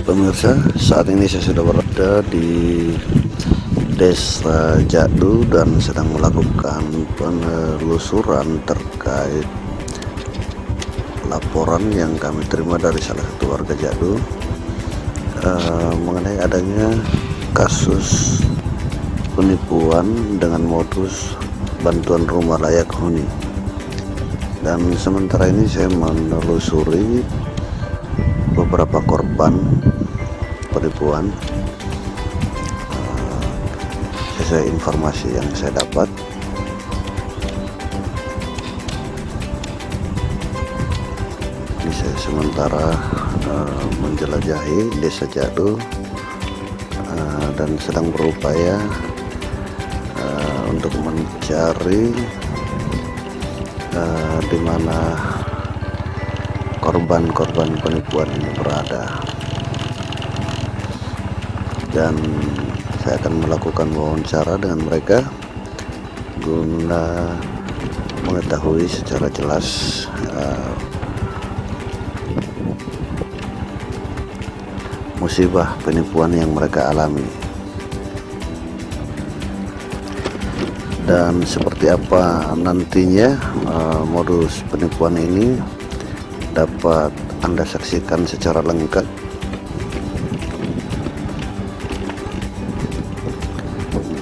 Pemirsa, saat ini saya sudah berada di Desa Jadu dan sedang melakukan penelusuran terkait laporan yang kami terima dari salah satu warga Jadu mengenai adanya kasus penipuan dengan modus bantuan rumah layak huni. Dan sementara ini saya menelusuri beberapa korban penipuan sesuai informasi yang saya dapat. Ini saya sementara menjelajahi Desa Jadu dan sedang berupaya untuk mencari di mana korban-korban penipuan ini berada, dan saya akan melakukan wawancara dengan mereka guna mengetahui secara jelas musibah penipuan yang mereka alami dan seperti apa nantinya modus penipuan ini dapat Anda saksikan secara lengkap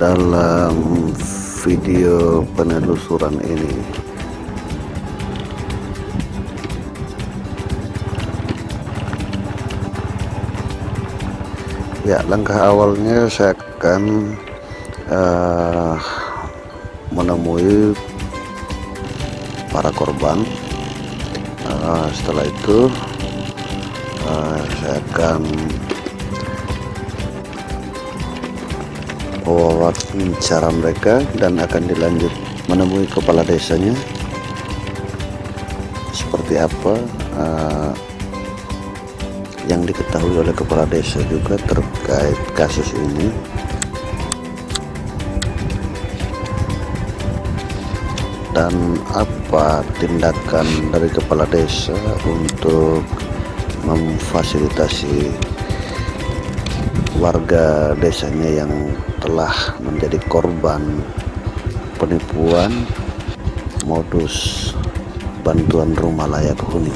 dalam video penelusuran ini. Ya, langkah awalnya saya akan menemui para korban. Setelah itu saya akan wawancara mereka dan akan dilanjut menemui kepala desanya seperti apa yang diketahui oleh kepala desa juga terkait kasus ini. Dan apa tindakan dari kepala desa untuk memfasilitasi warga desanya yang telah menjadi korban penipuan modus bantuan rumah layak huni.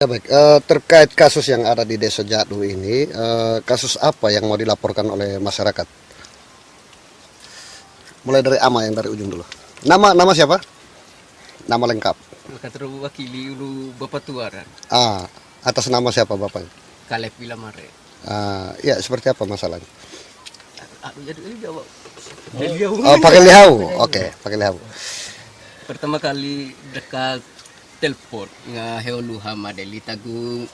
Ya, baik, terkait kasus yang ada di Desa Jadu ini, kasus apa yang mau dilaporkan oleh masyarakat? Mulai dari Ama yang dari ujung dulu. Nama siapa? Nama lengkap. Wakili ulu Bapak Tuaran. Atas nama siapa Bapak? Kalep Wilamare. Ya, seperti apa masalahnya? Jadi jawab. Pakai lihau. Oke, pakai lihau. Pertama kali dekat telepon nga heolu hamadeli tagu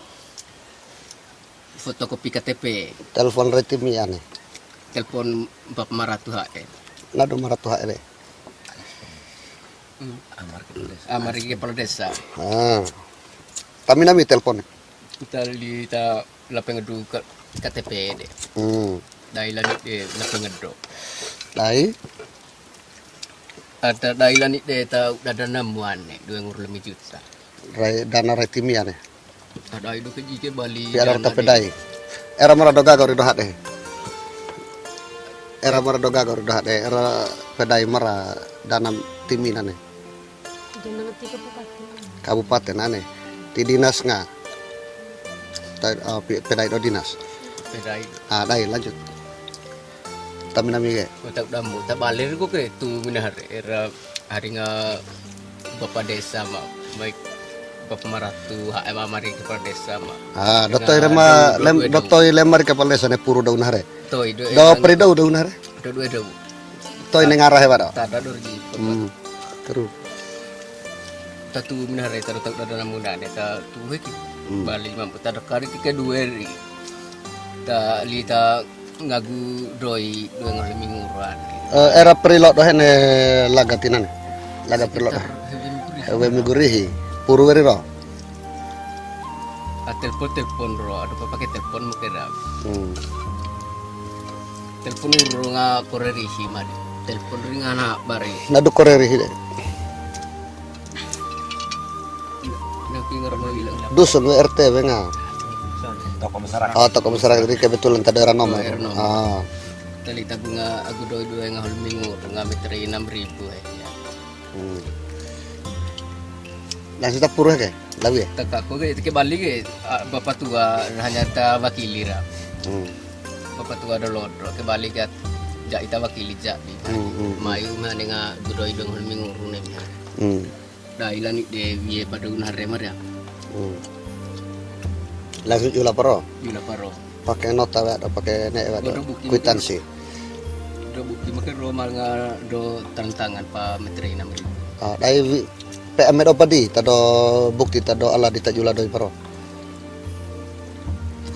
fotokopi KTP. Telepon retimi ane. Telepon Bapak Maratu HE. Nado maratu HE. Amar kepala desa. Kami nami telepon. Kita lita lapengedu KTP de. Dailan de lapengedu. Lai Ada dailan de ta dada namuan ne 2,5 juta. dana retimi ane. Ada itu ke jike Bali. Biar orang tapedai. Era marado gagal di dohat deh. era mara do gagor dah de era pedai mara danam timinan Jangan ngerti kabupaten. kabupaten ane di dinas nga pedai do dinas Pedai. dai lanjut tapi nami ke Tak damu, tak balir ko ke tu minahar era hari nga Bapak desa ma baik Bapak Maratu hak mari kepala desa ma. doktor irama doktor lemar kepala desa ne puru daun hare Toy do do perido daun hare dua do. toy ne ngarah ba do Tak ada dorji. terus Tak tu minahar eta tak ada namuna ne ta tu heki. Bali mampu tak ada kari ke dua ri. Ta li ta ngagu doi dua ngale minguran. era perilok do hene lagatinan laga perilok we migurihi puru weri ro Telepon ro, ada apa pakai telepon mukera. Telepon ro nga korerihi madi. Telepon ring anak bari. nadu korerihi de Napi ngarama bilang. dusun we RT we nga Tokoh masyarakat. tokoh masyarakat jadi kebetulan tak ada nomor Nomor. Tali tabunga agu doi nga hal minggu nga metri 6.000 ya. langsung tak puru ke lawi Tak aku ke balik ke bapak tua hanya ta wakili ra. Bapak tua ada lodro ke balik ke ja ita wakili ja bi. Mayu mana nga gudoi dong hal minggu rune bi. Da ilan de ye pada unar remar ya. langsung jula paro Yuna paro. pakai nota we atau pakai nek we Bodoh bukti. kwitansi Do bukti makan romal nga do tantangan pa metri 6.000. dai PM do padi tado bukti tado ala ditajula doi paro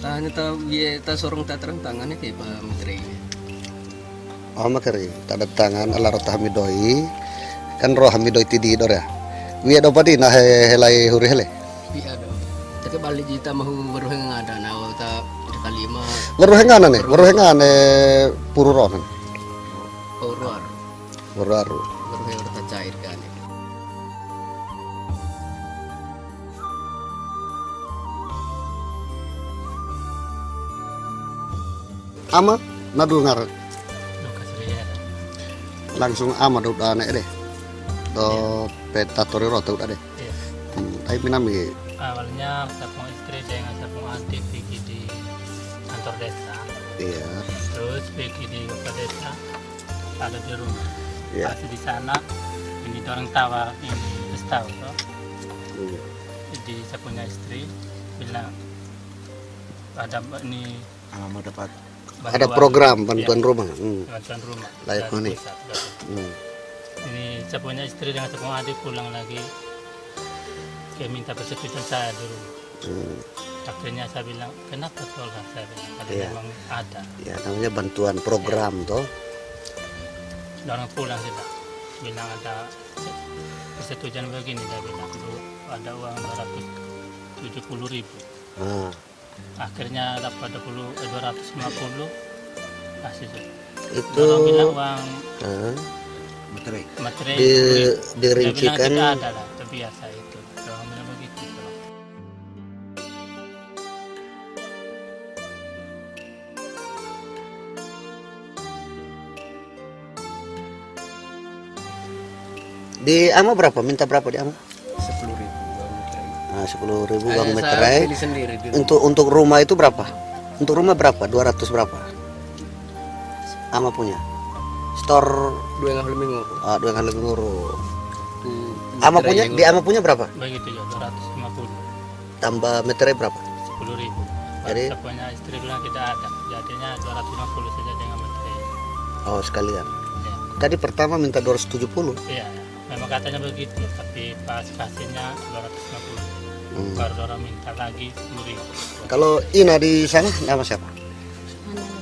Hanya ta ye ta sorong ta tangan ke pa metri. makari tak ada tangan ala rota hamidoi kan roh hamidoi tidi do ya wi do padi nah helai huri hele Bi ada. Tapi balik kita mahu baru nga ada na ta kalima weruh hengane puru ro horor. baru Baru ta cair kan. ama nadu ngar langsung ama do ane deh do peta tori ro tau deh tapi minami Awalnya sapung istri dengan sapung adik pergi di kantor desa, iya terus pergi di kepala desa, ada di rumah. Iya. Pas di sana ini orang tawar ini terus tahu toh. Jadi saya punya istri bilang ada ini Mau dapat ada program bantuan ya, rumah bantuan rumah. Layak dari huni. pusat, betul. Ini saya punya istri dengan sapung adik pulang lagi. Kayak minta persetujuan saya dulu. Akhirnya saya bilang, kenapa tolak saya bilang, kalau Iya. memang ada. ya namanya bantuan program toh Orang pulang sudah bilang ada persetujuan begini, saya bilang dulu ada uang 270.000. Akhirnya dapat 250 kasih sudah. itu Orang bilang uang materi. materi dirincikan Saya bilang tidak ada lah, terbiasa itu. Orang bilang begitu. di ama berapa minta berapa di ama 10.000 uang metri. 10.000 uang Saya meterai pilih sendiri di untuk rumah itu berapa untuk rumah berapa 200 berapa ama punya store dua ngahul minggu. dua kali nguru ama punya di ama punya berapa Begitu ya, 250. tambah meterai berapa 10.000. Jadi- Saya punya istri bilang tidak ada, jadinya 250 saja dengan materi. sekalian Ya. tadi pertama minta 270 Iya, memang katanya begitu, tapi pas kasihnya 250. Baru orang minta lagi 10.000. kalau Ina di sana nama siapa Hana Leo.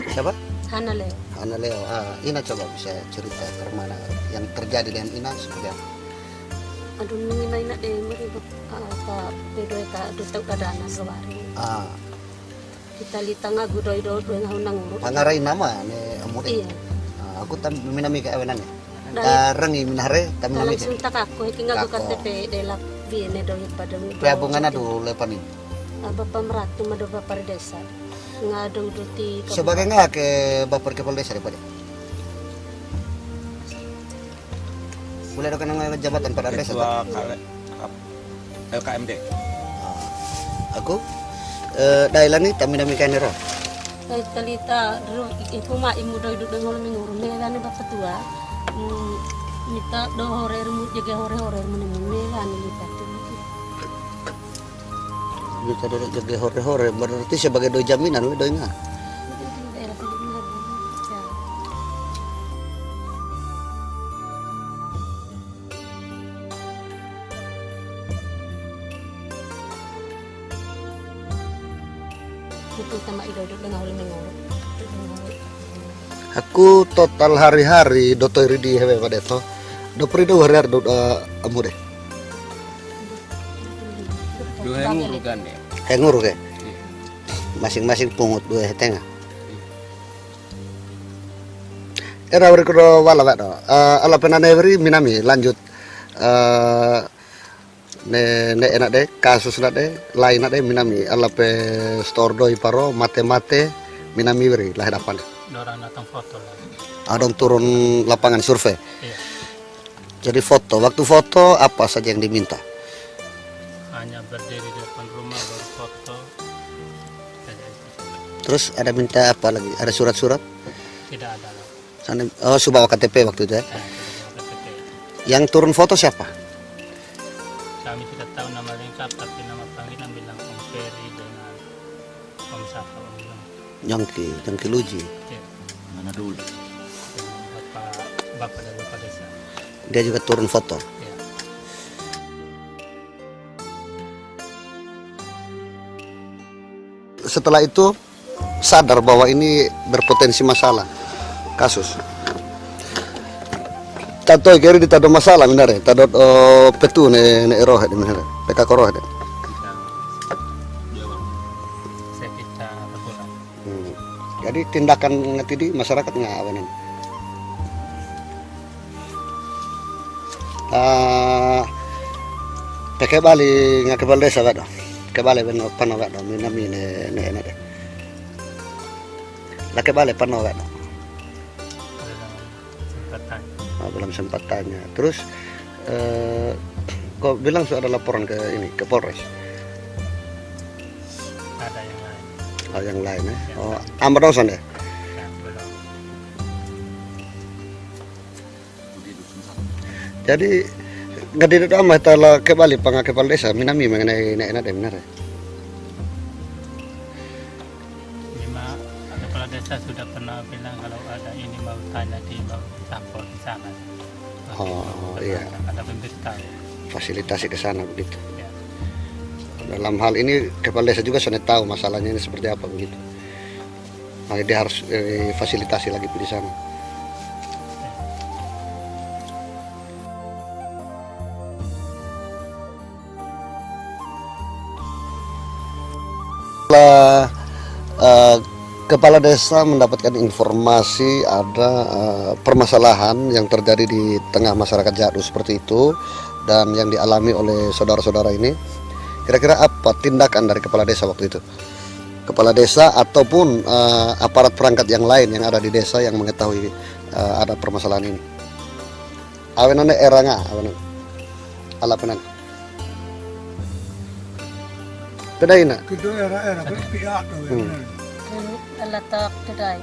siapa Hana Leo. Ana Leo Ina coba bisa cerita kemana yang terjadi dengan Ina seperti apa Aduh mengenai nak deh mereka apa bedoi ka dutau kadana sewari. Kita lita ngagu doi doi ngahun nanguru. pangarai nama ne amure Iya. aku tam minami ka ewenan Dari- rangi minare tam minami Langsung tak aku tinggal Kako. KTP dela biene doi pada peabungan adu lepan ini Bapak Meratu madu Bapak Desa. Ngadu duti sebagai nggak ke baper kepala desa daripada Boleh ada kenangan jabatan pada desa. Ketua LKMD. Aku Dailan ni taminami kanero. Kay talita ro ipo ma imu do duduk dengan minggu melan bapak tua. Mita do hore mu jaga hore menemukan mita tu. Kita ada jaga hore berarti sebagai do jaminan we do nga. Kita mak duduk dengan minggu. Aku total hari-hari doto ridi hewe pada to. Do perido hari do amu deh. Dua nguru kan ya. Hengur ke. Masing-masing pungut dua tengah. Era berkoro wala do. Ala penaneveri minami lanjut. Ne enak deh kasus nak deh lain nak deh minami ala pe store doi paro mate minami beri lah hadapan. Orang datang foto lah. Adong turun lapangan survei. Iya. Jadi foto, waktu foto apa saja yang diminta? Hanya berdiri di depan rumah baru foto. Saja itu. Terus ada minta apa lagi? Ada surat-surat? Tidak ada lah. Oh, subawa KTP waktu itu ya. Tidak ada KTP. Yang turun foto siapa? Kami tidak tahu nama lengkap tapi nama panggilan bilang Om Ferry dengan Om Sapa Om Long. Jangki Luji. Ya. Mana dulu? Bapak dari Bapak Desa. Dia juga turun foto. Ya. Setelah itu sadar bahwa ini berpotensi masalah kasus. Tato kiri ditado masalah benar ya. Tado petu ne roh di benar. PK koroh deh. Saya kita berkurang. Jadi tindakan ngati di masyarakat nggak benar. Pakai balik nggak kebal desa gak dong? Kebalik benar pano gak dong? Minami ne enak deh. Lah kebalik pano gak dong? Belum sempat tanya. Terus kok bilang sudah ada laporan ke ini ke Polres? Ada yang lain. Oh, yang lain ya? Oh, Amber Dawson ya? Ya, belum. Jadi nggak didut amat kalau kembali pangakepal desa minami mengenai enak deh benar ya? Lima kepala desa sudah pernah bilang kalau ada ini mau tanya di mau lapor di sana. Oh iya, Ada pemberitahu. fasilitasi ke sana begitu. Ya. Dalam hal ini kepala desa juga sudah tahu masalahnya ini seperti apa begitu. Makanya dia harus fasilitasi lagi di sana. Setelah kepala desa mendapatkan informasi ada permasalahan yang terjadi di tengah masyarakat Jadu seperti itu dan yang dialami oleh saudara-saudara ini, kira-kira apa tindakan dari kepala desa waktu itu? Kepala desa ataupun aparat perangkat yang lain yang ada di desa yang mengetahui ada permasalahan ini. Awenane eranga, awenan. Alapenan. Pedaina. Kedua era berpihak tu. Ala tak kedai,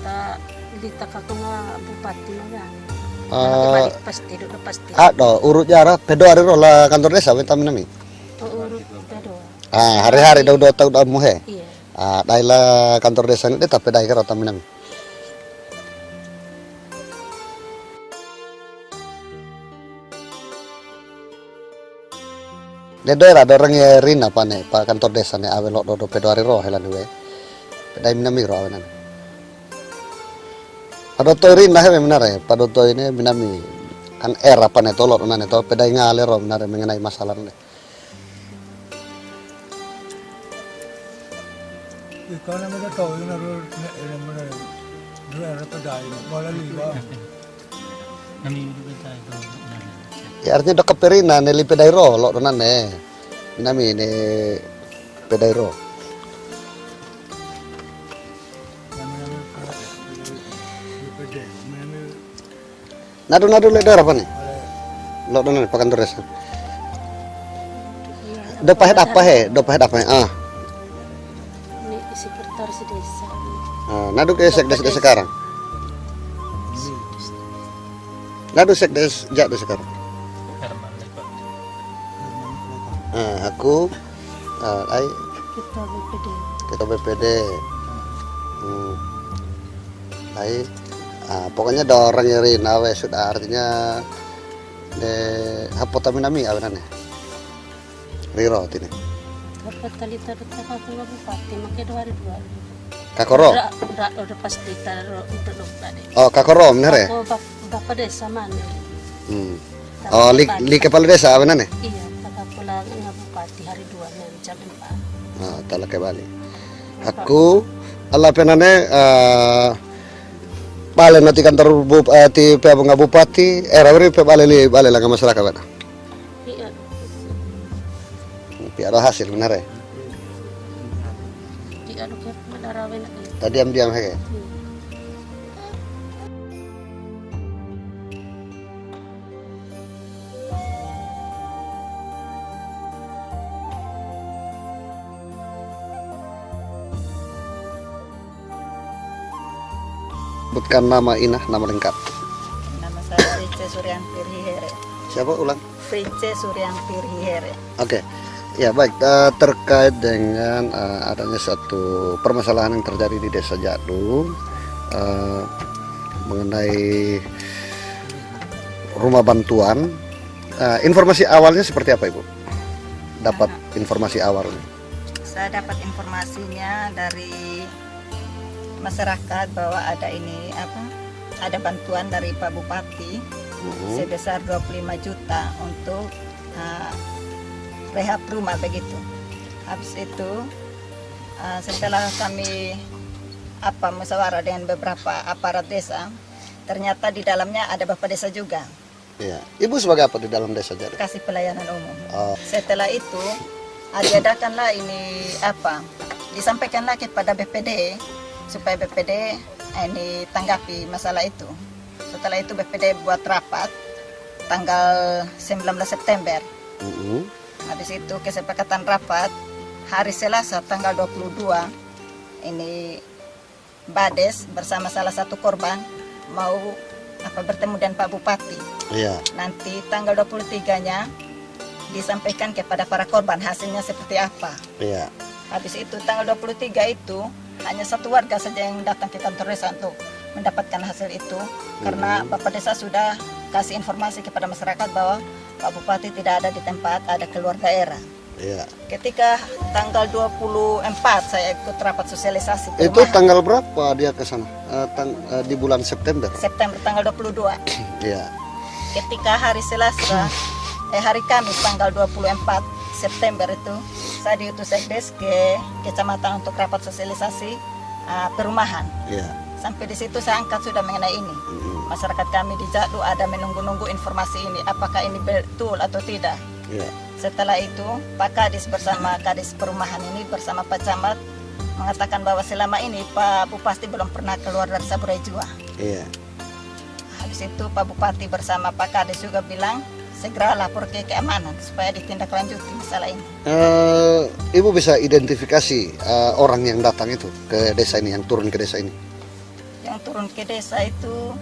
tak lita kakuna bupati yang. Ah, Pasti duduk pasti. Ada urut jarak pedo ada lah kantor desa bentam nami. Urut pedo. Hari-hari dah tahu dah muhe. Iya. Daila kantor desa ni tapi dai karo tam nami. Daerah dorang ya rina pane pa kantor desa ni awe lo do pedo hari roh helan we. Pedai minami roh awenan. Padoto rina he benar ya. Padoto ini minami kan era pane tolok nane to pedai ngale roh benar mengenai masalah ni. Kalau mereka tahu ini era pedai, malah liba. Kami juga itu. Ya artinya do keperina ne li pedai roh lo nane. Minami ne pedai roh. Nadu le daerah apa nih? Lo dono pa kantor desa. Do pahet apa he? Ah. Ini sekretaris desa. Nadu ke sekdes sekarang. Nadu sekdes jak sekarang. Herman Lekot. Aku ai Kita BPD. kita BPD. Ai pokoknya ada orang yang rina sudah artinya hapotaminami awenane. Riro tini. Dapat talita dutta aku nggak bupati, makai 2 hari 2. Kakoro. Udah pasti taruh untuk lupa deh. Oh, Kakoro benar ya? Aku bapak desa mana? Oh, li kepala desa awenane. Iya, tak pulang nggak bupati hari 2 jam 4. Ah, tala ke Bali. Aku ala penane bale nanti kantor bupati Pabunga bupati era beri bale lah masyarakat bana. Iya, Ada hasil benar ya? di anu ke Madarawen lagi. Tadi diam he. Sebutkan nama Inah, nama lengkap. Nama saya Prince Suryanti Hihere. Siapa ulang? Prince Suryanti Hihere. Oke, ya baik. Terkait dengan adanya satu permasalahan yang terjadi di Desa Jadu mengenai rumah bantuan, informasi awalnya seperti apa Ibu? Dapat informasi awalnya? Saya dapat informasinya dari masyarakat bahwa ada ini ada bantuan dari Pak Bupati sebesar 25 juta untuk rehab rumah begitu. Habis itu setelah kami musyawarah dengan beberapa aparat desa, ternyata di dalamnya ada Bapak Desa juga. Iya. Ibu sebagai apa di dalam Desa Jadu? Kasih pelayanan umum. Oh. Setelah itu diadakanlah ini disampaikanlah kepada BPD supaya BPD ini tanggapi masalah itu. Setelah itu BPD buat rapat tanggal 19 September. Habis itu kesepakatan rapat hari Selasa tanggal 22 ini Bades bersama salah satu korban mau bertemu dengan Pak Bupati. Iya. Nanti tanggal 23-nya disampaikan kepada para korban hasilnya seperti apa. Iya. Habis itu tanggal 23 itu hanya satu warga saja yang datang ke kantor desa untuk mendapatkan hasil itu karena Bapak Desa sudah kasih informasi kepada masyarakat bahwa Pak Bupati tidak ada di tempat, ada keluar daerah. Iya. Ketika tanggal 24 saya ikut rapat sosialisasi Itu tanggal berapa dia ke sana? Di bulan September. September tanggal 22. Iya. Ketika hari Selasa hari Kamis tanggal 24 September itu saya diutus sekdes ke kecamatan untuk rapat sosialisasi perumahan. Iya. Sampai di situ saya angkat sudah mengenai ini. Masyarakat kami di Jadu ada menunggu-nunggu informasi ini, apakah ini betul atau tidak. Iya. Setelah itu Pak Kadis bersama Kadis perumahan ini bersama Pak Camat mengatakan bahwa selama ini Pak Bupati belum pernah keluar dari Saburai Jua. Iya. Habis itu Pak Bupati bersama Pak Kadis juga bilang segera lapor ke keamanan supaya ditindaklanjuti masalah ini. Ibu bisa identifikasi orang yang datang itu ke desa ini, yang turun ke desa ini? Yang turun ke desa itu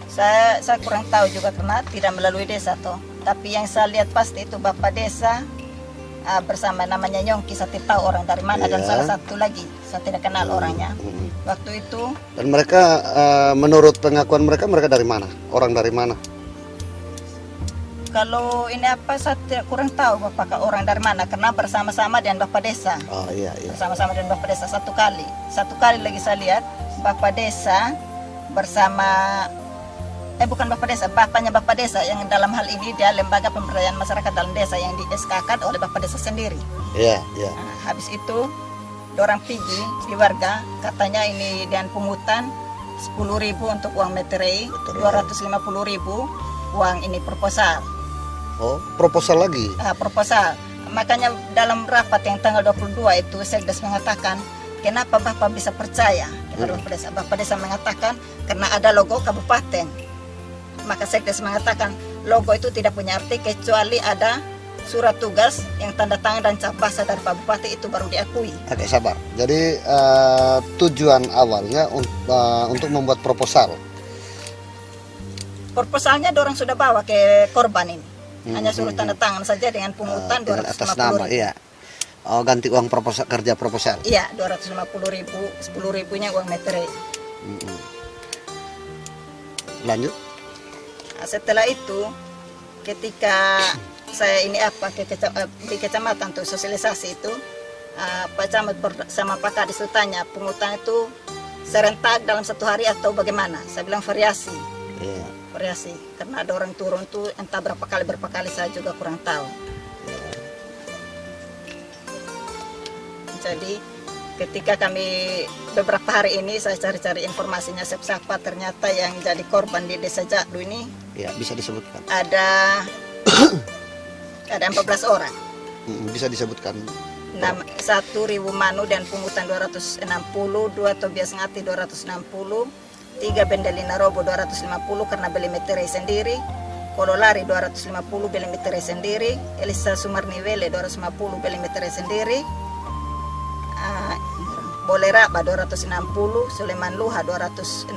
saya kurang tahu juga karena tidak melalui desa toh. Tapi yang saya lihat pasti itu Bapak Desa bersama namanya Nyongki, saya tidak tahu orang dari mana. Dan salah satu lagi saya tidak kenal orangnya. Waktu itu. Dan mereka menurut pengakuan mereka dari mana? Orang dari mana? Kalau ini saya kurang tahu apakah orang dari mana karena bersama-sama dengan Bapak Desa. Oh iya. Bersama-sama dengan Bapak Desa satu kali lagi saya lihat Bapak Desa bersama bukan Bapak Desa, bapaknya Bapak Desa yang dalam hal ini dia lembaga pemberdayaan masyarakat dalam desa yang di SK-kan oleh Bapak Desa sendiri. Iya. Nah, habis itu dorang pergi di warga katanya ini dengan pungutan 10.000 untuk uang meterai, 250.000 uang ini proposal. Oh, proposal lagi? Proposal. Makanya dalam rapat yang tanggal 22 itu Sekdes mengatakan, kenapa Bapak bisa percaya kepada Bapak Desa? Bapak Desa mengatakan karena ada logo kabupaten. Maka Sekdes mengatakan logo itu tidak punya arti kecuali ada surat tugas yang tanda tangan dan cap basah dari Pak Bupati, itu baru diakui. Oke, sabar. Jadi tujuan awalnya untuk membuat proposal. Proposalnya dorang sudah bawa ke korban ini. Hanya suruh tanda tangan saja dengan pungutan Dengan 250.000. atas nama, iya. Oh, ganti uang proposal, kerja proposal. Iya, 250.000, 10.000-nya uang meterai. Lanjut. Nah, setelah itu, ketika saya ini di kecamatan tuh sosialisasi itu, Pak Camat bersama Pak Kadis itu tanya, pungutan itu serentak dalam 1 hari atau bagaimana? Saya bilang variasi. Iya. Variasi, karena ada orang turun tuh entah berapa kali saya juga kurang tahu. Jadi ketika kami beberapa hari ini saya cari-cari informasinya siapa ternyata yang jadi korban di Desa Jadu ini Ya, bisa disebutkan. ada 14 orang. Bisa disebutkan. 1 Riwu Manu dan pungutan 260, 2 Tobias Ngati 260, 3 Bendelina Robo 250 karena beli meterai sendiri, Kololari 250 beli meterai sendiri, Elisa Sumarniwele 250 beli meterai sendiri, Boleraba 260, Suleman Luha 260,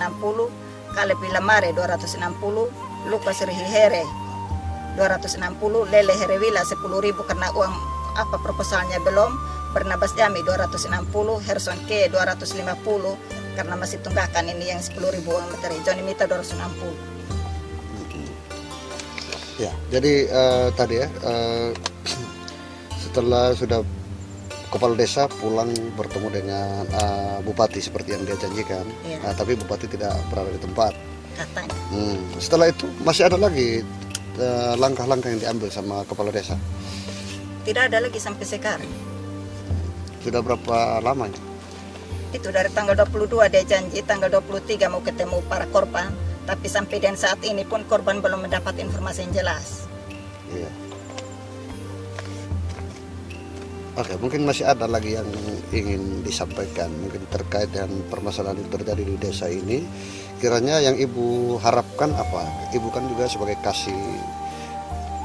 Kaleb Wilamare 260, Lukas Rihihere 260, Lele Herewila 10.000 karena uang proposalnya belum, Bernabas Jami 260, Herson K 250 karena masih tunggakan ini yang 10.000 uang meterai, Johnny Mita 260. Ya, jadi tadi ya setelah sudah kepala desa pulang bertemu dengan bupati seperti yang dia janjikan, Iya. Tapi bupati tidak berada di tempat. Katanya. Setelah itu masih ada lagi langkah-langkah yang diambil sama kepala desa. Tidak ada lagi sampai sekarang. Sudah berapa lamanya? Itu dari tanggal 22 dia janji, tanggal 23 mau ketemu para korban, tapi sampai dan saat ini pun korban belum mendapat informasi yang jelas. Iya. Oke, mungkin masih ada lagi yang ingin disampaikan mungkin terkait dengan permasalahan yang terjadi di desa ini. Kiranya yang Ibu harapkan apa? Ibu kan juga sebagai kasih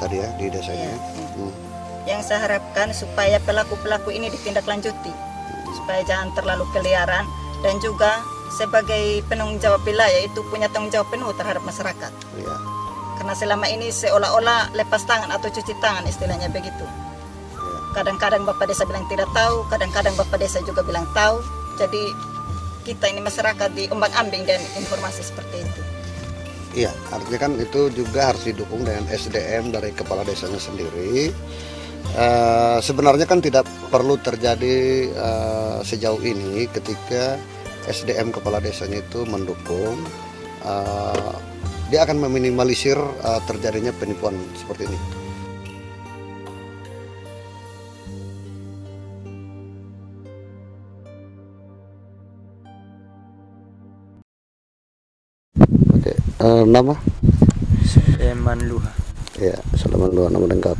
tadi ya di desa ini. Yang saya harapkan supaya pelaku-pelaku ini ditindaklanjuti, supaya jangan terlalu keliaran, dan juga sebagai penanggung jawab wilayah itu punya tanggung jawab penuh terhadap masyarakat. Iya. Karena selama ini seolah-olah lepas tangan atau cuci tangan istilahnya begitu. Kadang-kadang Bapak Desa bilang tidak tahu, kadang-kadang Bapak Desa juga bilang tahu. Jadi kita ini masyarakat diombang-ambing dan informasi seperti itu. Iya, artinya kan itu juga harus didukung dengan SDM dari kepala desanya sendiri. Sebenarnya kan tidak perlu terjadi sejauh ini ketika SDM kepala desanya itu mendukung, dia akan meminimalisir terjadinya penipuan seperti ini. Oke, nama? Eman Luha. Ya, Salaman Luha, nama lengkap.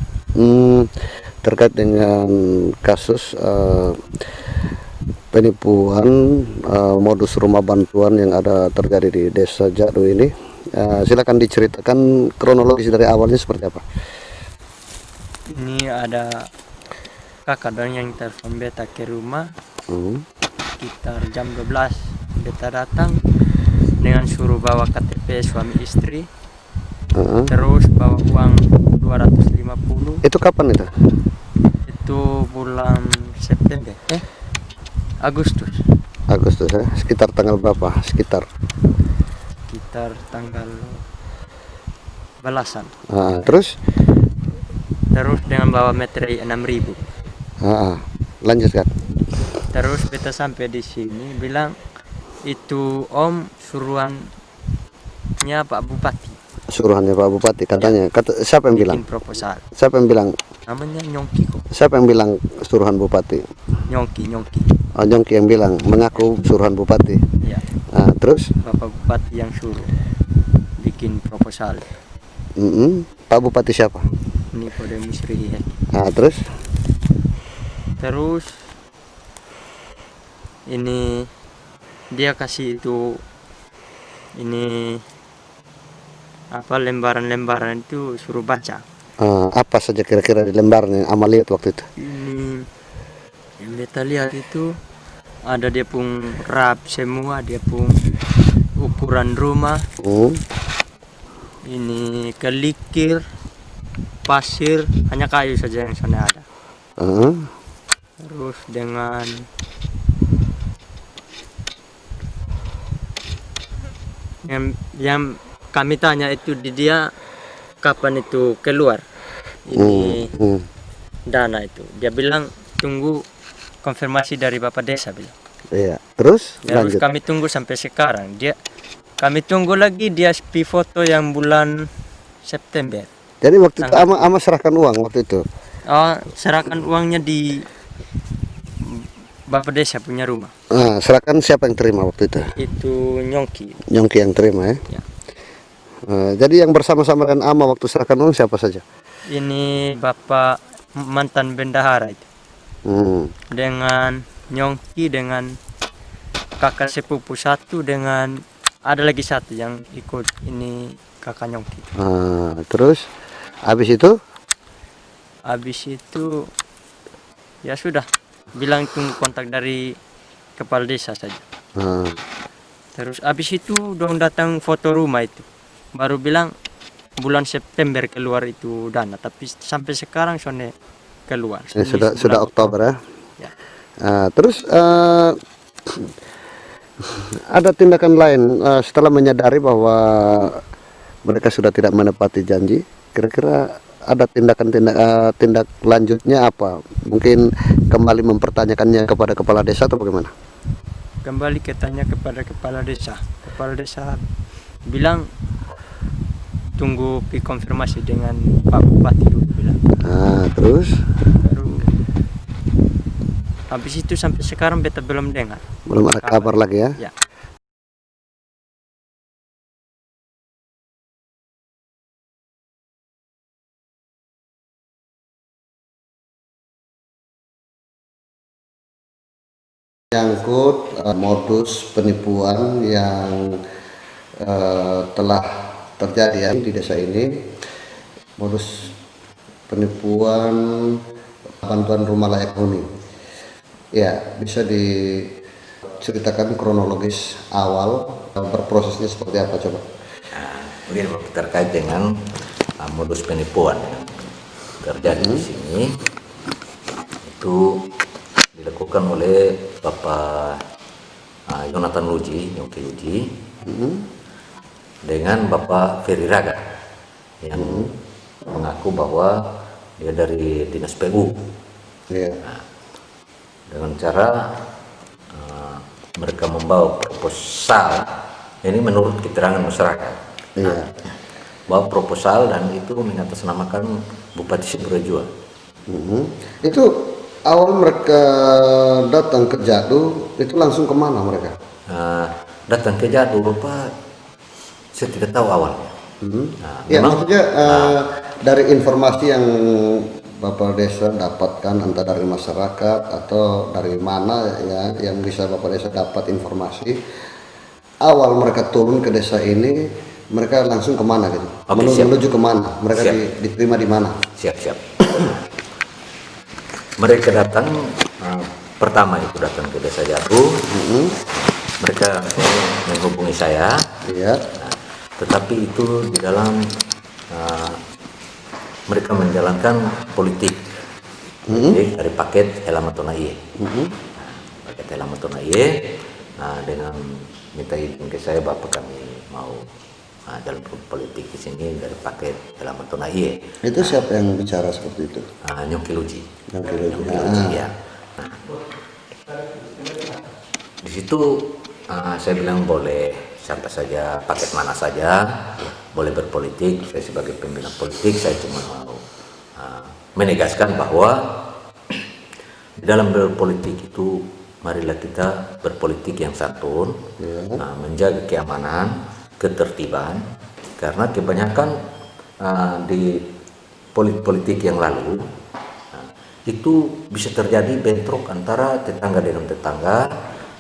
Terkait dengan kasus penipuan modus rumah bantuan yang ada terjadi di Desa Jadu ini, silakan diceritakan kronologis dari awalnya seperti apa. Ini ada kakak dong yang telepon beta ke rumah sekitar jam 12. Beta datang dengan suruh bawa KTP suami istri, terus bawa uang 250. Itu kapan itu? Itu bulan September, Agustus. Agustus ya, sekitar tanggal berapa? Sekitar Tanggal belasan. Terus dengan bawa meterai 6.000. Lanjutkan. Terus beta sampai di sini bilang itu om suruhannya Pak Bupati. Suruhannya Pak Bupati katanya. Siapa yang bilang? Bikin proposal. Siapa yang bilang? Namanya Nyongki kok. Siapa yang bilang suruhan Bupati? Nyongki. Oh, Nyongki yang bilang, mengaku suruhan Bupati. Ya. Terus? Bapak Bupati yang suruh bikin proposal. Pak Bupati siapa? Ini kode Musri. Terus? Terus ini dia kasih itu ini apa lembaran-lembaran itu suruh baca. Apa saja kira-kira di lembaran yang Ama lihat waktu itu? Ini yang beta lihat itu ada dia pun rap semua, dia pun ukuran rumah, ini kelikir, pasir, hanya kayu saja yang sana ada. Terus dengan yang kami tanya itu di dia kapan itu keluar ini dana itu, dia bilang tunggu konfirmasi dari Bapak Desa bilang. Iya, terus lanjut. Kami tunggu sampai sekarang, kami tunggu lagi dia foto yang bulan September. Jadi waktu itu Ama serahkan uang waktu itu. Serahkan uangnya di Bapak Desa punya rumah. Serahkan siapa yang terima waktu itu? Itu Nyongki. Nyongki yang terima ya. Ya. Jadi yang bersama-sama dengan Ama waktu serahkan uang siapa saja? Ini Bapak mantan bendahara itu. Dengan Nyongki, dengan kakak sepupu satu, dengan ada lagi satu yang ikut ini kakak Nyongki. Terus habis itu? Habis itu ya sudah, bilang tunggu kontak dari kepala desa saja. Terus habis itu dong datang foto rumah itu, baru bilang bulan September keluar itu dana, tapi sampai sekarang sone keluar. Sudah Oktober ya. Ya. Terus ada tindakan lain setelah menyadari bahwa mereka sudah tidak menepati janji. Kira-kira ada tindak lanjutnya apa? Mungkin kembali mempertanyakannya kepada kepala desa atau bagaimana? Kembali tanya kepada kepala desa. Kepala desa bilang tunggu konfirmasi dengan Pak Bupati dulu bilang. Terus? Habis itu sampai sekarang beta belum dengar. Belum ada kabar lagi ya? Ya. Menyangkut modus penipuan yang telah terjadi ya di desa ini, modus penipuan bantuan rumah layak huni. Ya, bisa diceritakan kronologis awal berprosesnya seperti apa coba? Begini Pak, terkait dengan modus penipuan yang terjadi di sini, itu dilakukan oleh Bapak Yonatan Luji, Nyongki Luji, dengan Bapak Ferry Raga yang mengaku bahwa dia dari Dinas PU. Dengan cara mereka membawa proposal, ini menurut keterangan masyarakat, bawa proposal dan itu mengatasnamakan Bupati Siburajua. Itu awal mereka datang ke Jadu, itu langsung kemana mereka? Datang ke Jadu, Bapak, saya tidak tahu awalnya. Ya, maksudnya dari informasi yang Bapak Desa dapatkan, entah dari masyarakat atau dari mana ya yang bisa Bapak Desa dapat informasi, awal mereka turun ke desa ini, mereka langsung kemana gitu? Menuju kemana? Mereka diterima di mana? Siap. Mereka datang, pertama itu datang ke desa Jadu, mereka menghubungi saya, tetapi itu di dalam mereka menjalankan politik dari paket Helamatona Iye. Paket Helamatona Iye, dengan minta izin ke saya, Bapak kami mau jalan politik di sini dari paket Helamatona Iye. Itu siapa yang bicara seperti itu? Nyongki Luji. Nyongki Luji, ya. Di situ saya bilang boleh siapa saja, paket mana saja, boleh berpolitik. Saya sebagai pembina politik, saya cuma mau menegaskan bahwa di dalam berpolitik itu marilah kita berpolitik yang santun, menjaga keamanan, ketertiban, karena kebanyakan di politik yang lalu itu bisa terjadi bentrok antara tetangga dengan tetangga.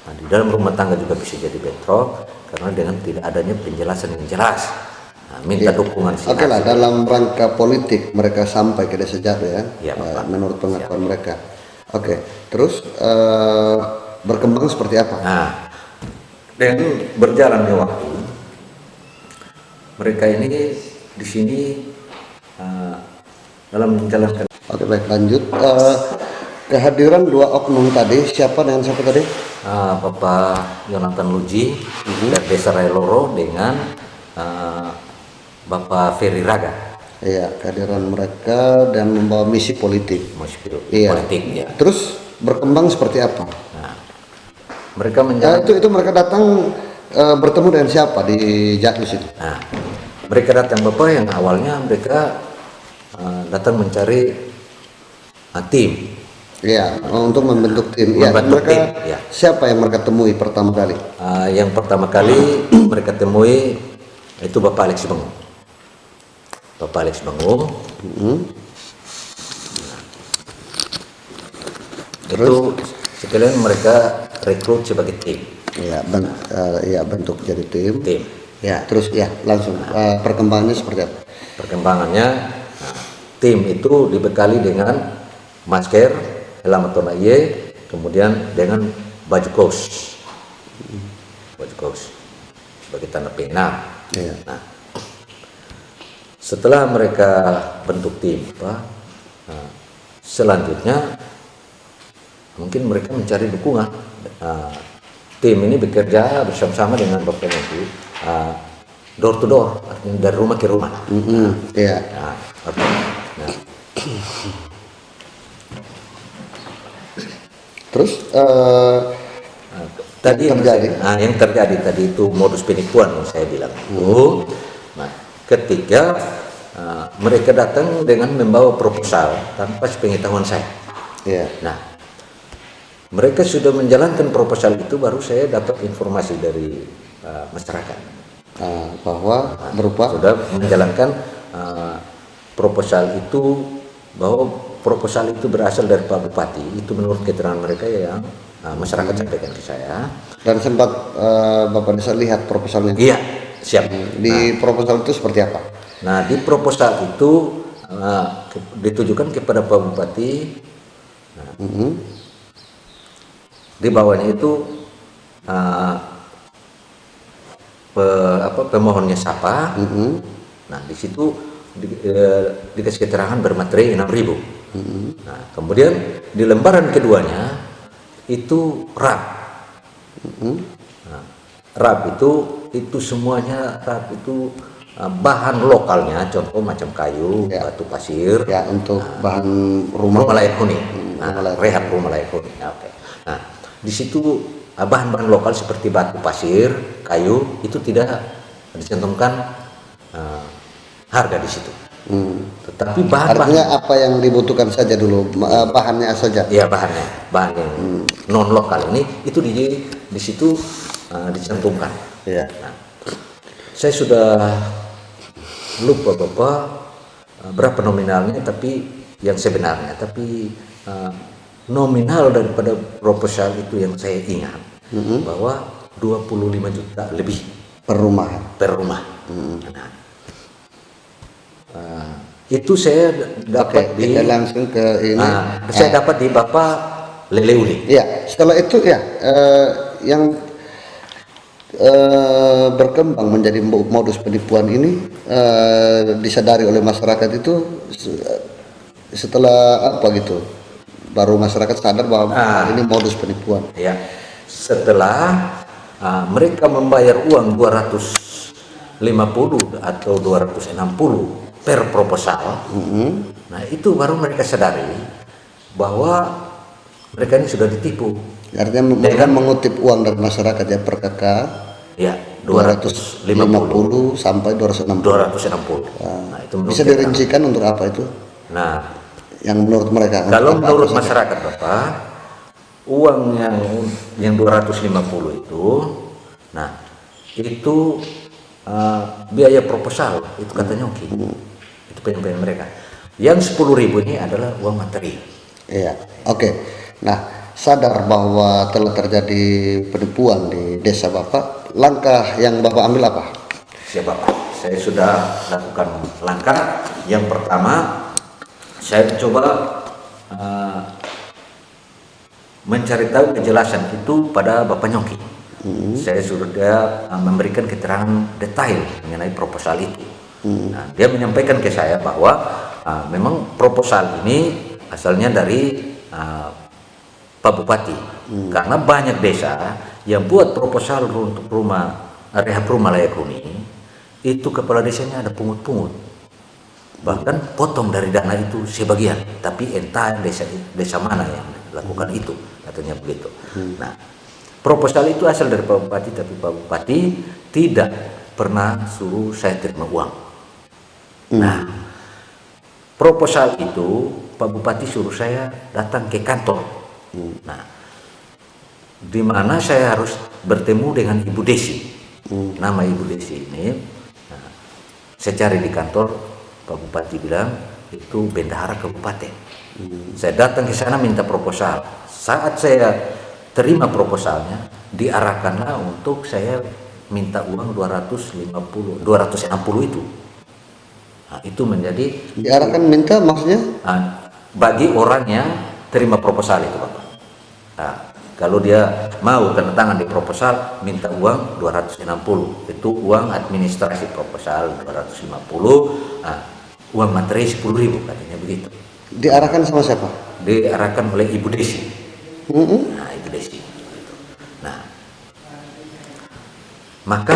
Di dalam rumah tangga juga bisa jadi bentrok karena dengan tidak adanya penjelasan yang jelas minta Iya. dukungan si Oke lah, Hasil. dalam rangka politik mereka sampai ke desa Jadu ya, Iya, Bapak. menurut pengakuan mereka. Oke, terus berkembang seperti apa? Nah, dengan berjalannya waktu, mereka ini di sini dalam menjalankan Oke, baik, lanjut. Kehadiran dua oknum tadi, siapa dengan siapa tadi? Bapak Yonatan Luji dari Desa Railoro dengan Bapak Ferry Raga, Iya, kehadiran mereka dan membawa misi politik. Iya. politik ya. Terus berkembang seperti apa? Nah, mereka menjalankan. Itu mereka datang bertemu dengan siapa di Jadus itu? Nah, mereka datang Bapak yang awalnya mereka datang mencari tim. Iya, untuk membentuk tim. Iya, Membentuk mereka tim, ya. siapa yang mereka temui pertama kali? Yang pertama kali mereka temui itu Bapak Alex Bengung. Bapak Alex Bengung. Itu sekalian mereka rekrut sebagai tim. Iya, bentuk jadi tim. Tim. Ya, terus ya langsung perkembangannya seperti apa? Perkembangannya, tim itu dibekali dengan masker, helm tonaye, kemudian dengan baju kaos, sebagai tanda pena. Iya. Nah, setelah mereka bentuk tim, selanjutnya mungkin mereka mencari dukungan. Tim ini bekerja bersama-sama dengan Bapak itu door to door, artinya dari rumah ke rumah. Iya. Nah, Terus tadi terjadi? yang terjadi tadi itu modus penipuan yang saya bilang itu. Nah, ketika mereka datang dengan membawa proposal tanpa sepengetahuan saya. Iya. Nah, mereka sudah menjalankan proposal itu, baru saya dapat informasi dari masyarakat Bahwa berupa sudah menjalankan proposal itu, bahwa proposal itu berasal dari Pak Bupati. Itu menurut keterangan mereka yang masyarakat sampaikan ke saya. dan sempat Bapak bisa lihat proposalnya. Iya, siap. Di proposal itu seperti apa? Nah, di proposal itu ditujukan kepada Pak Bupati. Di bawahnya itu pemohonnya siapa. Nah, di situ dikasih keterangan bermaterai 6.000. Nah, kemudian di lembaran keduanya itu RAP. Nah, RAP itu semuanya, RAP itu bahan lokalnya, contoh macam kayu, Ya. batu pasir, Ya, untuk bahan rumah. rumah layak huni, rumah layak rehab rumah layak huni. Nah, oke. Nah, di situ bahan-bahan lokal seperti batu pasir, kayu itu tidak dicantumkan harga di situ. Tetapi bahan-bahan, Artinya apa yang dibutuhkan saja dulu, bahannya saja. ya bahan yang non lokal ini itu di situ dicantumkan. Iya. Nah, saya sudah lupa Bapak berapa nominalnya, tapi yang sebenarnya, tapi nominal daripada proposal itu yang saya ingat bahwa 25 juta lebih Per rumah. Nah, itu saya dapat Oke, kita langsung ke ini. saya dapat di Bapak Leleuli. Ya, setelah itu ya yang berkembang menjadi modus penipuan ini disadari oleh masyarakat itu setelah apa gitu, baru masyarakat sadar bahwa ini modus penipuan. Ya, setelah mereka membayar uang 250 atau 260 per proposal. Nah, itu baru mereka sadari bahwa mereka ini sudah ditipu. Artinya mereka mengutip uang dari masyarakat ya, per kakak Ya, 250 sampai 260. Nah, itu Bisa menurut dirincikan untuk apa itu? Nah, Yang menurut mereka? kalau untuk apa menurut saja? masyarakat Bapak, uang yang 250 itu, nah itu biaya proposal itu katanya oke. Itu penyampaian mereka. Yang 10.000 ini adalah uang materi. Iya, oke. Nah, sadar bahwa telah terjadi penipuan di desa Bapak, langkah yang Bapak ambil apa? Siapa Pak? saya sudah lakukan langkah. Yang pertama, saya coba mencari tahu kejelasan itu pada Bapak Nyongki. Saya suruh dia memberikan keterangan detail mengenai proposal itu. Nah, dia menyampaikan ke saya bahwa memang proposal ini asalnya dari Pak Bupati, karena banyak desa yang buat proposal untuk rehab rumah layak huni, itu kepala desanya ada pungut-pungut, bahkan potong dari dana itu sebagian, tapi entah desa mana yang lakukan itu, katanya begitu. Nah, proposal itu asal dari Pak Bupati, tapi Pak Bupati tidak pernah suruh saya terima uang. Nah, proposal itu Pak Bupati suruh saya datang ke kantor. Nah, di mana saya harus bertemu dengan Ibu Desi. Nama Ibu Desi ini, saya cari di kantor. Pak Bupati bilang itu bendahara kabupaten. Saya datang ke sana minta proposal. Saat saya terima proposalnya, diarahkanlah untuk saya minta uang 260 itu. Nah, itu menjadi Diarahkan minta maksudnya? Bagi orang yang terima proposal itu, Bapak. Nah, kalau dia mau tanda tangan di proposal, minta uang 260. Itu uang administrasi proposal 250. Uang materi 10.000, katanya begitu. Diarahkan sama siapa? Diarahkan oleh Ibu Desi. Nah, Ibu Desi. Nah, maka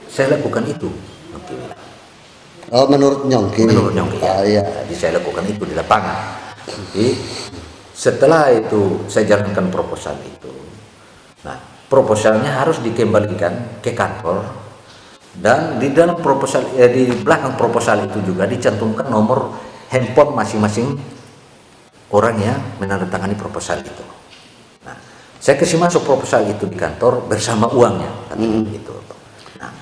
saya lakukan itu. Oh, menurut Nyongki. Menurut Nyongki, ya. Iya. Jadi saya lakukan itu di lapangan. Jadi setelah itu saya jalankan proposal itu. Nah, proposalnya harus dikembalikan ke kantor, dan di dalam proposal, di belakang proposal itu juga dicantumkan nomor handphone masing-masing orang yang menandatangani proposal itu. Nah, saya kasih masuk proposal itu di kantor bersama uangnya, gitu. Nah,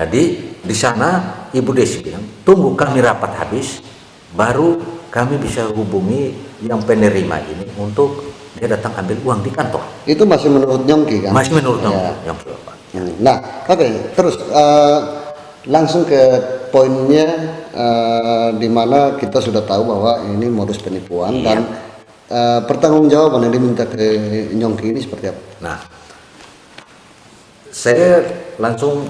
jadi di sana Ibu Desi bilang, tunggu kami rapat habis, baru kami bisa hubungi yang penerima ini untuk dia datang ambil uang di kantor. Itu masih menurut Nyongki kan? Masih menurut Ya. Nyongki, Bapak. Nah, oke, terus langsung ke poinnya, di mana kita sudah tahu bahwa ini modus penipuan. Dan pertanggungjawaban yang diminta ke Nyongki ini seperti apa? Nah, saya langsung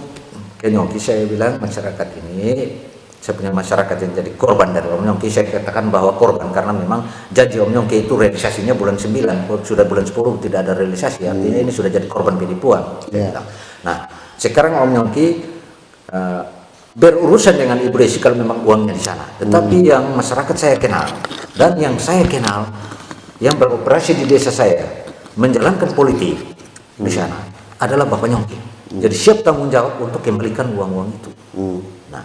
ke Nyongki, saya bilang masyarakat ini, saya punya masyarakat yang jadi korban dari Om Nyongki. Saya katakan bahwa korban karena memang janji Om Nyongki itu realisasinya bulan 9, sudah bulan 10 tidak ada realisasi, artinya ini sudah jadi korban penipuan. Nah, sekarang Om Nyongki berurusan dengan Ibu Desi kalau memang uangnya di sana. Tetapi yang masyarakat saya kenal dan yang saya kenal yang beroperasi di desa saya menjalankan politik di sana adalah Bapak Nyongki. Jadi siap tanggung jawab untuk kembalikan uang-uang itu. Nah,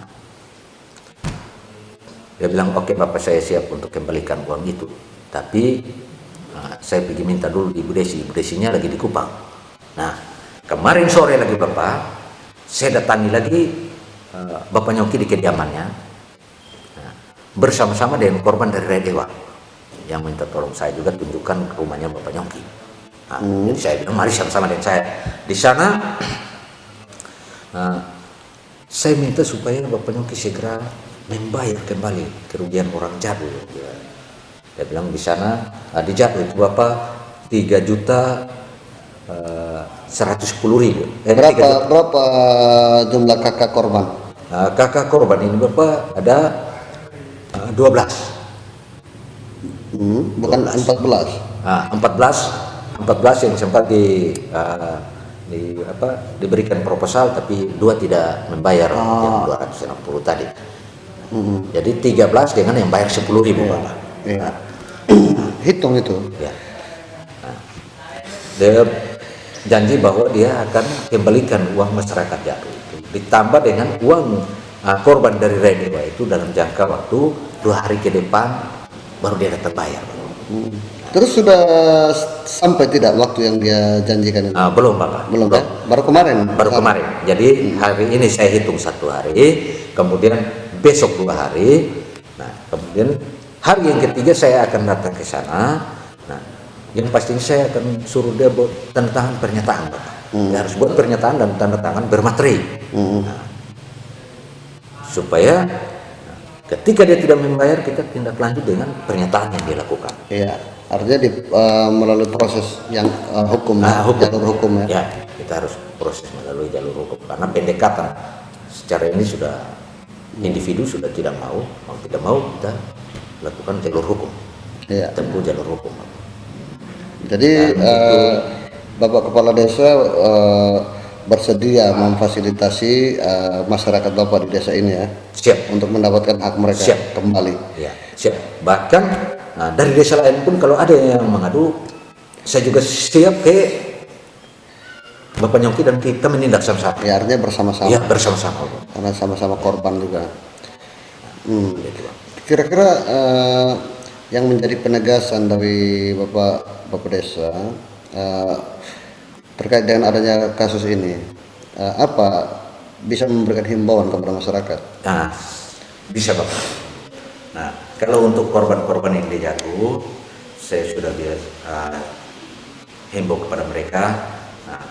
dia bilang oke Bapak, saya siap untuk kembalikan uang itu. Tapi saya pergi minta dulu di Ibu Desi. Ibu Desinya lagi di Kupang. Nah, kemarin sore lagi Bapak, saya datangi lagi Bapak Nyongki di kediamannya, bersama-sama dengan korban dari Redewa yang minta tolong saya juga tunjukkan rumahnya Bapak Nyongki. Nah, jadi saya bilang mari sama-sama dengan saya di sana. Saya minta supaya Bapak Nyongki segera membayar kembali kerugian orang Jadu. Dia bilang di sana di Jadu itu Bapak 3.110.000. Berapa jumlah kakak korban? Kakak korban ini Bapak ada 12. Bukan 14. 14 yang sempat diberikan proposal, tapi 2 tidak membayar yang 260 tadi. Jadi 13 dengan yang bayar 10.000 Bapak. Hitung itu. Ya. Nah, dia janji bahwa dia akan kembalikan uang masyarakat Jadu itu, ditambah dengan uang korban dari Redewa itu dalam jangka waktu 2 hari ke depan baru dia datang bayar. Terus sudah sampai tidak waktu yang dia janjikan itu? Belum Bapak. Belum ya? Baru kemarin? Baru kemarin. Jadi hari ini saya hitung 1 hari, kemudian besok 2 hari. Nah, kemudian hari yang ketiga saya akan datang ke sana. Nah, yang pastinya saya akan suruh dia buat tanda tangan pernyataan Bapak. dia harus buat pernyataan dan tanda tangan bermaterai. Nah, supaya ketika dia tidak membayar, kita tindak lanjut dengan pernyataan yang dia lakukan. Iya, artinya melalui proses yang hukum, jalur hukum ya. Ya, kita harus proses melalui jalur hukum karena pendekatan secara ini sudah individu sudah tidak mau tidak mau, kita lakukan jalur hukum. Iya. Tempuh jalur hukum. Jadi Bapak Kepala Desa bersedia memfasilitasi masyarakat Bapak di desa ini ya. Siap. Untuk mendapatkan hak mereka kembali. Ya, siap. Bahkan dari desa lain pun kalau ada yang mengadu, saya juga siap ke Bapak Nyongki dan kita menindak sama-sama. Ya, artinya bersama-sama. Ya, bersama-sama. Karena sama-sama korban juga. Kira-kira yang menjadi penegasan dari Bapak Desa terkait dengan adanya kasus ini, apa bisa memberikan himbauan kepada masyarakat? Nah, bisa Bapak. Nah, kalau untuk korban-korban yang dijatuh, saya sudah himbau kepada mereka. Nah,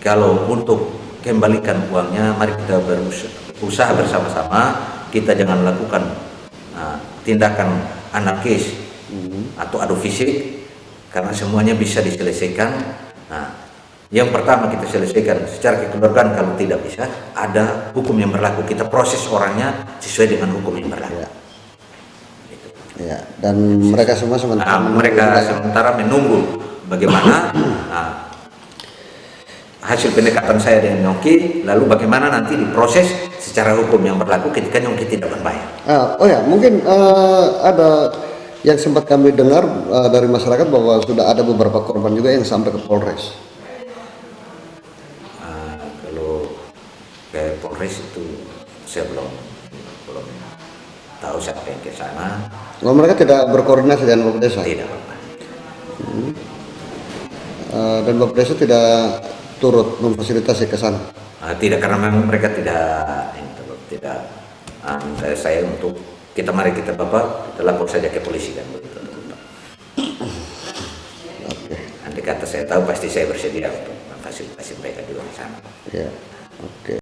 kalau untuk kembalikan uangnya, mari kita berusaha bersama-sama. Kita jangan lakukan tindakan anarkis atau adu fisik, karena semuanya bisa diselesaikan. Nah, yang pertama kita selesaikan secara kekeluargaan. Kalau tidak bisa, ada hukum yang berlaku, kita proses orangnya sesuai dengan hukum yang berlaku. Ya, dan mereka semua sementara menunggu bagaimana hasil pendekatan saya dengan Nyongki, lalu bagaimana nanti diproses secara hukum yang berlaku ketika Nyongki tidak membayar. Oh ya, mungkin ada yang sempat kami dengar dari masyarakat bahwa sudah ada beberapa korban juga yang sampai ke Polres. Kalau ke Polres itu saya belum tahu siapa yang ke sana. Mereka tidak berkoordinasi dengan Bapak Desa? Tidak, Bapak. Dan Bapak Desa tidak turut memfasilitasi ke sana? Tidak, karena memang mereka tidak minta saya untuk mari kita Bapak, kita lapor saja ke polisi kan begitu. Nanti kata saya tahu pasti saya bersedia untuk memfasilitasi mereka juga di sana. Ya, oke.